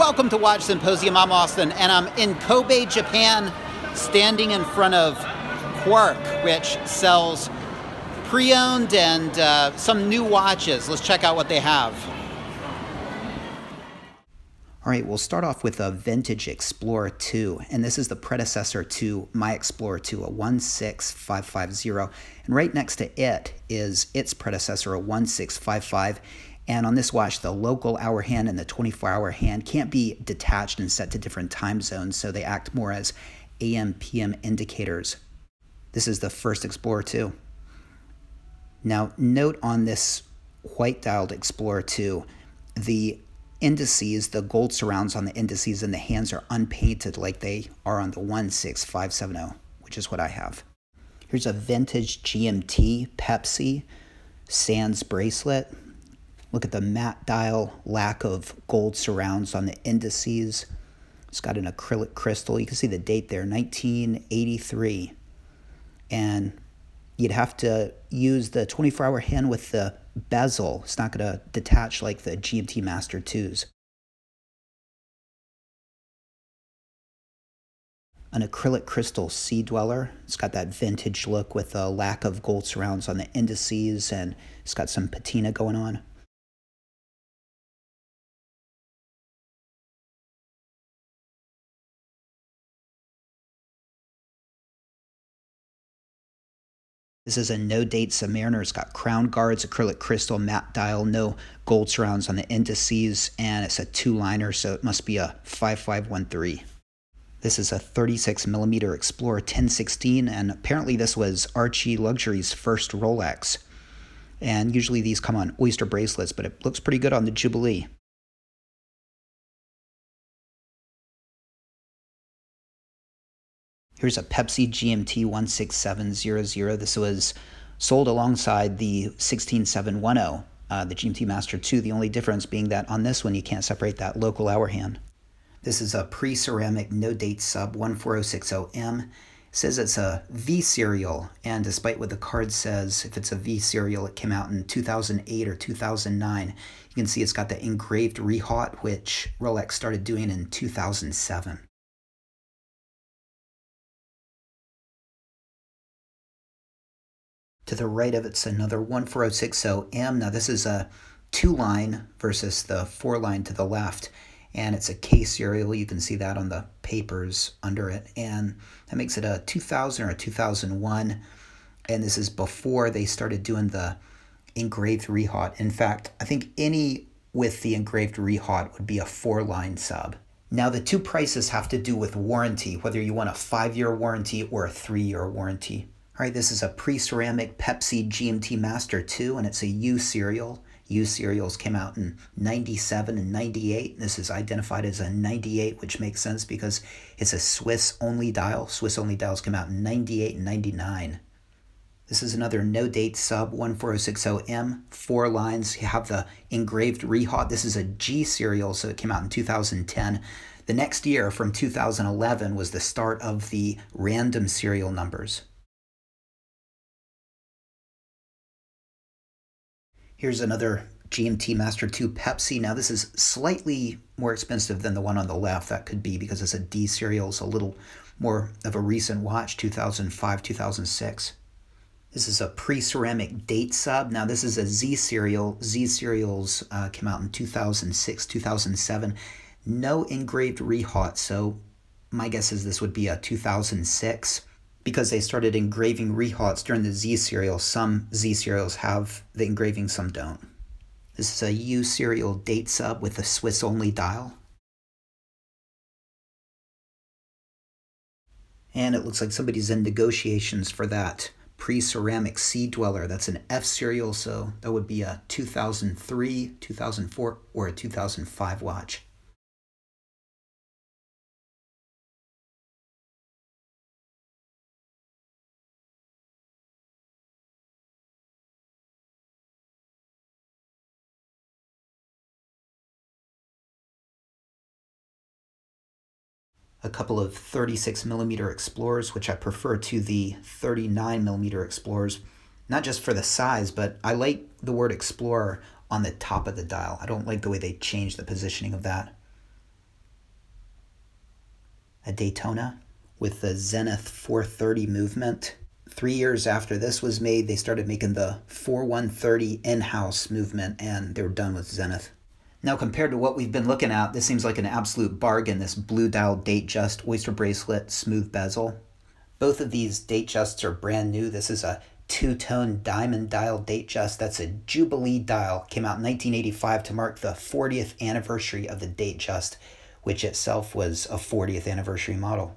Welcome to Watch Symposium. I'm Austin, and I'm in Kobe, Japan, standing in front of Quark, which sells pre-owned and some new watches. Let's check out what they have. All right, we'll start off with a vintage Explorer 2, and this is the predecessor to my Explorer 2, a 16550, and right next to it is its predecessor, a 1655, and on this watch, the local hour hand and the 24-hour hand can't be detached and set to different time zones, so they act more as AM/PM indicators. This is the first Explorer 2. Now, note on this white-dialed Explorer 2, the indices, the gold surrounds on the indices and the hands are unpainted like they are on the 16570, which is what I have. Here's a vintage Gmt Pepsi Sands bracelet. Look at the matte dial, lack of gold surrounds on the indices. It's got an acrylic crystal. You can see the date there, 1983. And you'd have to use the 24-hour hand with the bezel. It's not going to detach like the Gmt Master 2s. An acrylic crystal sea dweller. It's got that vintage look with a lack of gold surrounds on the indices, and it's got some patina going on. This is a no Date Submariner. It's got crown guards, acrylic crystal, matte dial, no gold surrounds on the indices, and it's a two-liner, so it must be a 5513. This is a 36mm Explorer 1016, and apparently this was Archie Luxury's first Rolex. And usually these come on oyster bracelets, but it looks pretty good on the Jubilee. Here's a Pepsi Gmt 16700. This was sold alongside the 16710, the Gmt Master 2, the only difference being that on this one you can't separate that local hour hand. This is a pre-ceramic no-date sub 14060M. It says it's a V serial, and despite what the card says, if it's a V serial, it came out in 2008 or 2009. You can see it's got the engraved rehot, which Rolex started doing in 2007. To the right of it's another 14060M. Now this is a 2-line versus the 4-line to the left, and it's a K serial. You can see that on the papers under it, and that makes it a 2000 or a 2001, and this is before they started doing the engraved rehot. In fact, I think any with the engraved rehot would be a 4-line sub. Now the two prices have to do with warranty, whether you want a 5-year warranty or a 3-year warranty. All right, this is a pre-ceramic Pepsi Gmt Master 2, and it's a U serial. U serials came out in 97 and 98. This is identified as a 98, which makes sense because it's a Swiss-only dial. Swiss-only dials come out in 98 and 99. This is another no-date sub 14060M, 4 lines. You have the engraved rehot. This is a G serial, so it came out in 2010. The next year, from 2011, was the start of the random serial numbers. Here's another Gmt Master 2 Pepsi. Now this is slightly more expensive than the one on the left. That could be because it's a D serial. It's a little more of a recent watch, 2005, 2006. This is a pre-ceramic date sub. Now this is a Z serial. Z serials came out in 2006, 2007. No engraved rehot, so my guess is this would be a 2006. Because they started engraving rehots during the Z serial. Some Z serials have the engraving, some don't. This is a U serial date sub with a Swiss-only dial. And it looks like somebody's in negotiations for that pre-ceramic Sea Dweller. That's an F serial, so that would be a 2003, 2004, or a 2005 watch. A couple of 36mm Explorers, which I prefer to the 39mm Explorers, not just for the size, but I like the word Explorer on the top of the dial. I don't like the way they changed the positioning of that. a Daytona with the Zenith 430 movement. 3 years after this was made, they started making the 4130 in-house movement, and they were done with Zenith. Now, compared to what we've been looking at, this seems like an absolute bargain, this blue dial Datejust oyster bracelet smooth bezel. Both of these Datejusts are brand new. This is a two-tone diamond dial Datejust. That's a Jubilee dial. Came out in 1985 to mark the 40th anniversary of the Datejust, which itself was a 40th anniversary model.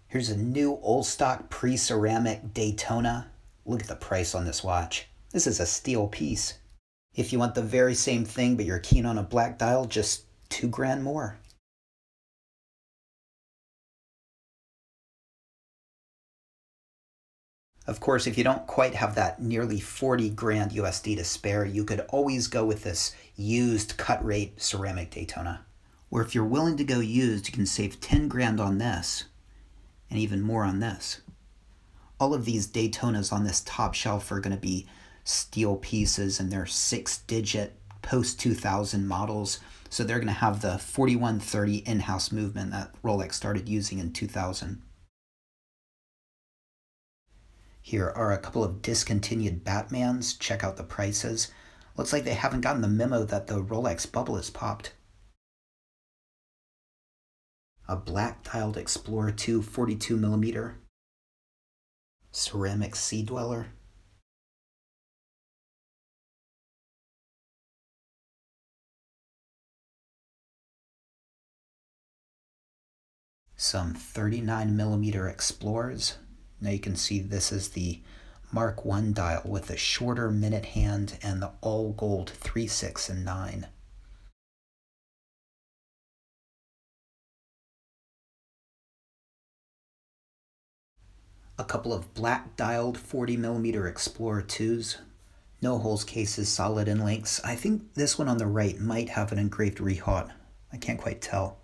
Here's a new old stock pre-ceramic Daytona. Look at the price on this watch. This is a steal piece. If you want the very same thing, but you're keen on a black dial, just $2,000 more. Of course, if you don't quite have that nearly $40,000 USD to spare, you could always go with this used cut rate ceramic Daytona. Or if you're willing to go used, you can save $10,000 on this, and even more on this. All of these Daytonas on this top shelf are going to be steel pieces, and they're 6-digit post-2000 models, so they're going to have the 4130 in-house movement that Rolex started using in 2000. Here are a couple of discontinued Batmans. Check out the prices. Looks like they haven't gotten the memo that the Rolex bubble is popped. A black-dialed Explorer 2 42mm. Ceramic Sea Dweller. Some 39mm Explorers. Now you can see this is the Mark I dial with the shorter minute hand and the all gold 3, 6, and 9. A couple of black dialed 40mm Explorer 2s. No holes cases, solid in links. I think this one on the right might have an engraved rehaut. I can't quite tell,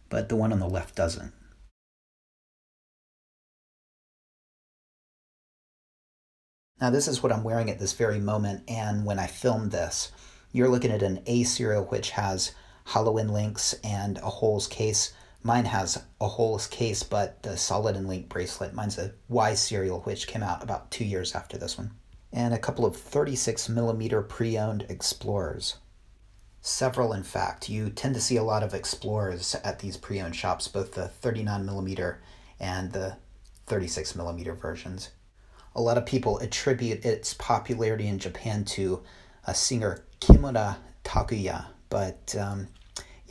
but the one on the left doesn't. Now this is what I'm wearing at this very moment, and when I filmed this, you're looking at an A serial which has hollow in links and a holes case. Mine has a holes case, but the solid in link bracelet. Mine's a Y serial, which came out about 2 years after this one. And a couple of 36mm pre-owned Explorers. Several, in fact. You tend to see a lot of Explorers at these pre-owned shops, both the 39mm and the 36mm versions. A lot of people attribute its popularity in Japan to a singer Kimura Takuya, but yeah,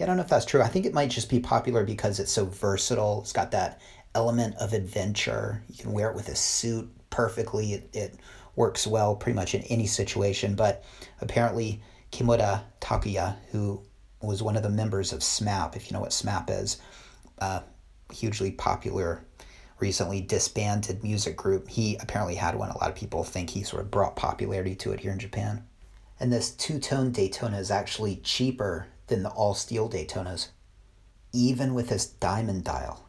I don't know if that's true. I think it might just be popular because it's so versatile. It's got that element of adventure. You can wear it with a suit perfectly. It works well pretty much in any situation, but apparently Kimura Takuya, who was one of the members of SMAP, if you know what SMAP is, hugely popular, recently disbanded music group. He apparently had one. A lot of people think he sort of brought popularity to it here in Japan. And this two-tone Daytona is actually cheaper than the all-steel Daytonas, even with this diamond dial.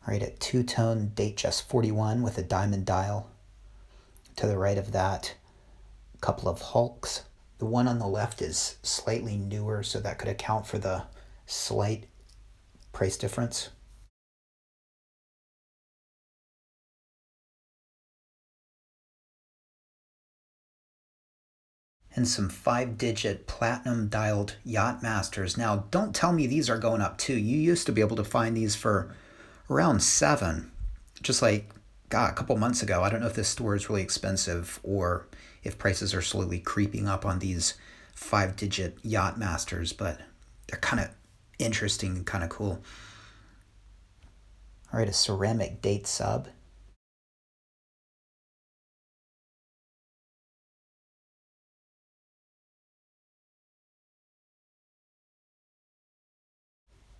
All right, a two-tone Datejust 41 with a diamond dial. To the right of that, a couple of Hulks. The one on the left is slightly newer, so that could account for the slight price difference. And some 5-digit platinum dialed Yacht Masters. Now, don't tell me these are going up too. You used to be able to find these for around $7, just like, God, a couple months ago. I don't know if this store is really expensive or if prices are slowly creeping up on these 5-digit Yacht Masters, but they're kind of interesting and kind of cool. All right, a ceramic Date Sub.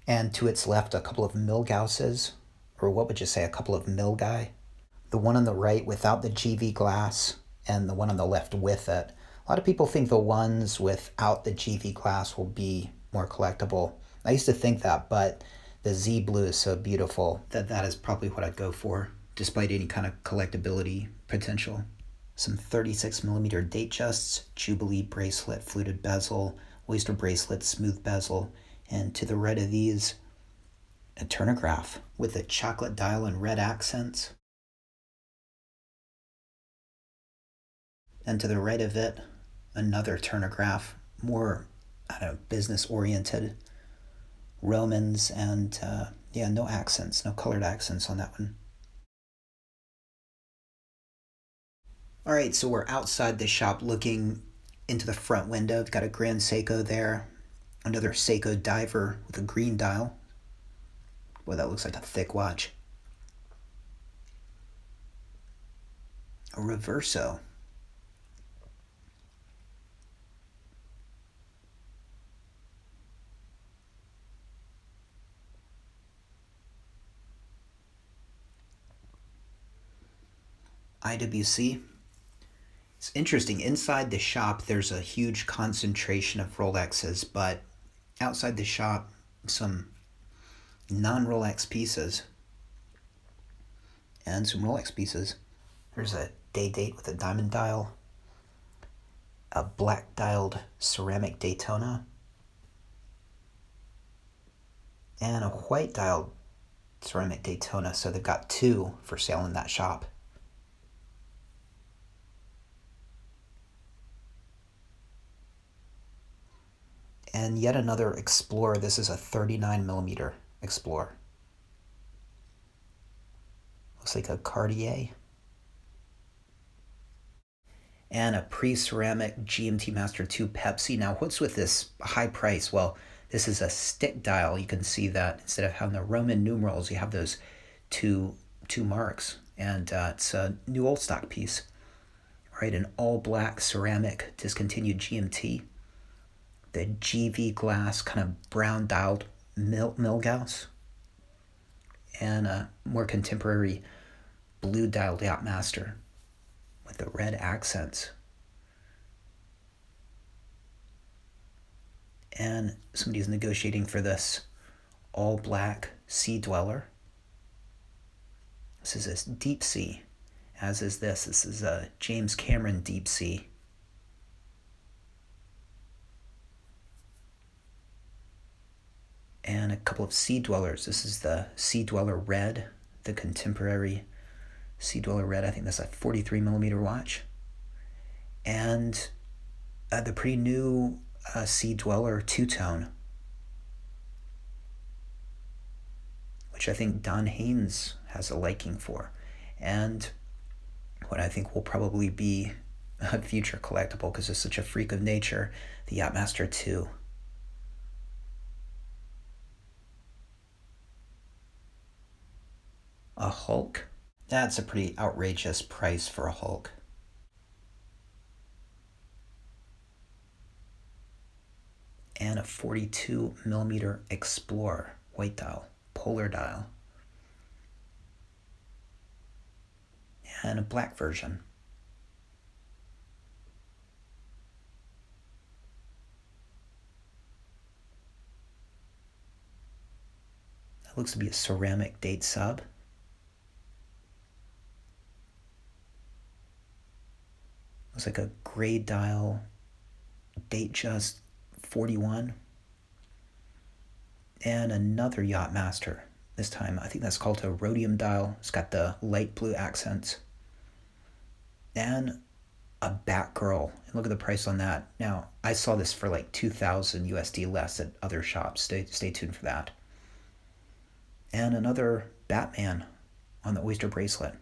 And to its left, a couple of Milgauses, or what would you say, a couple of Milgai? The one on the right without the GV glass, and the one on the left with it. A lot of people think the ones without the GV glass will be more collectible. I used to think that, but the Z Blue is so beautiful that that is probably what I'd go for, despite any kind of collectability potential. Some 36mm Datejusts, Jubilee bracelet, fluted bezel, oyster bracelet, smooth bezel, and to the right of these, a turnograph with a chocolate dial and red accents. And to the right of it, another turnograph, more, business-oriented. Romans and, no accents, no colored accents on that one. All right, so we're outside the shop looking into the front window. We've got a Grand Seiko there, another Seiko diver with a green dial. Boy, that looks like a thick watch. A Reverso. IWC. It's interesting. Inside the shop, there's a huge concentration of Rolexes, but outside the shop, some non-Rolex pieces and some Rolex pieces. There's a Date with a diamond dial, a black dialed ceramic Daytona, and a white dialed ceramic Daytona. So they've got two for sale in that shop. And yet another Explorer. This is a 39mm Explorer. Looks like a Cartier. And a pre-ceramic Gmt Master-Pepsi. Now, what's with this high price? Well, this is a stick dial. You can see that instead of having the Roman numerals, you have those two marks. And it's a new old stock piece. All right, an all-black ceramic discontinued GMT. The GV glass, kind of brown dialed Milgauss, and a more contemporary blue dialed Yacht Master with the red accents. And somebody's negotiating for this all black Sea Dweller. This is a Deep Sea, as is this. This is a James Cameron Deep Sea. And a couple of Sea Dwellers. This is the Sea Dweller Red, the contemporary Sea Dweller Red. I think that's a 43mm watch. And the pretty new Sea Dweller two-tone, which I think Don Haynes has a liking for. And what I think will probably be a future collectible, because it's such a freak of nature, the Yacht Master 2. A Hulk? That's a pretty outrageous price for a Hulk. And a 42mm Explorer, white dial, polar dial. And a black version. That looks to be a ceramic Date Sub. Looks like a gray dial, date just 41. And another Yacht Master. This time, I think that's called a rhodium dial. It's got the light blue accents. And a Batgirl. And look at the price on that. Now, I saw this for like 2,000 USD less at other shops. Stay tuned for that. And another Batman on the Oyster bracelet.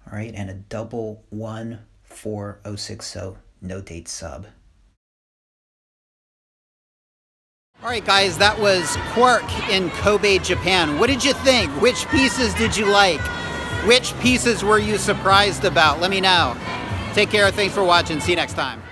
All right, and a double 14060 no date sub. All right, guys, that was Quark in Kobe, Japan. What did you think? Which pieces did you like? Which pieces were you surprised about? Let me know. Take care. Thanks for watching. See you next time.